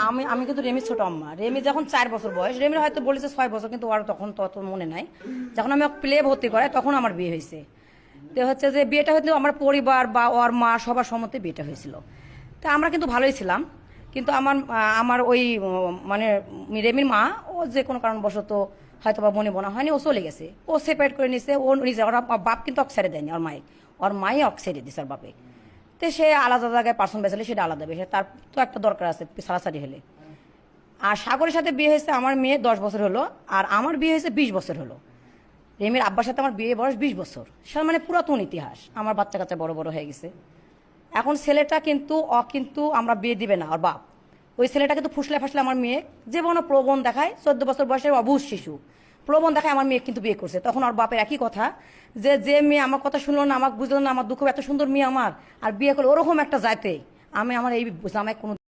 আমি আমি কিন্তু রেমির ছোট আম্মা। রেমি যখন 4 বছর বয়স, রেমির হয়তো বলেছে 6 বছর, কিন্তু ওর তখন তত মনে নাই। যখন আমি প্লে ভর্তি করে তখন আমার বিয়ে হয়েছে। তো হচ্ছে যে বিয়েটা হয়তো আমার পরিবার বা ওর মা সবার সম্মতে বিয়েটা হয়েছিল। তো আমরা কিন্তু ভালোই ছিলাম। কিন্তু আমার আমার ওই মানে রেমির মা, ও যে কোনো কারণবশত হয়তো বা মনে মনে হয়নি, ও চলে গেছে, ও সেপারেট করে নিছে, ও নিজে। ওর বাপ কিন্তু অক ছেড়ে দেয়নি, ওর মাই অক ছেড়ে দিছে ওর বাপে। তো সে আলাদা জায়গায় পার্সন বেচালে সেটা আলাদা বিষয়, তার তো একটা দরকার আছে সারাসারি হলে। আর সাগরের সাথে বিয়ে হয়েছে আমার মেয়ে 10 বছর হলো, আর আমার বিয়ে হয়েছে 20 বছর হলো। রেমির আব্বার সাথে আমার বিয়ে বয়স 20 বছর, সে মানে পুরাতন ইতিহাস। আমার বাচ্চা কাচ্চা বড় বড় হয়ে গেছে। এখন ছেলেটা কিন্তু কিন্তু আমরা বিয়ে দিবে না ওর বাপ। ওই ছেলেটা কিন্তু ফুসলে ফাসলে আমার মেয়ে জীবনও প্রবণ দেখায়, 14 বছর বয়সের অবুঝ শিশু প্রবণ দেখায় আমার মেয়ে কিন্তু বিয়ে করছে। তখন ওর বাপের একই কথা, যে যে মেয়ে আমার কথা শুনলো না, আমাকে বুঝলো না, আমার দুঃখ, এত সুন্দর মেয়ে আমার আর বিয়ে করলো, ওরকম একটা যাইতে আমি আমার এই জামাই কোনো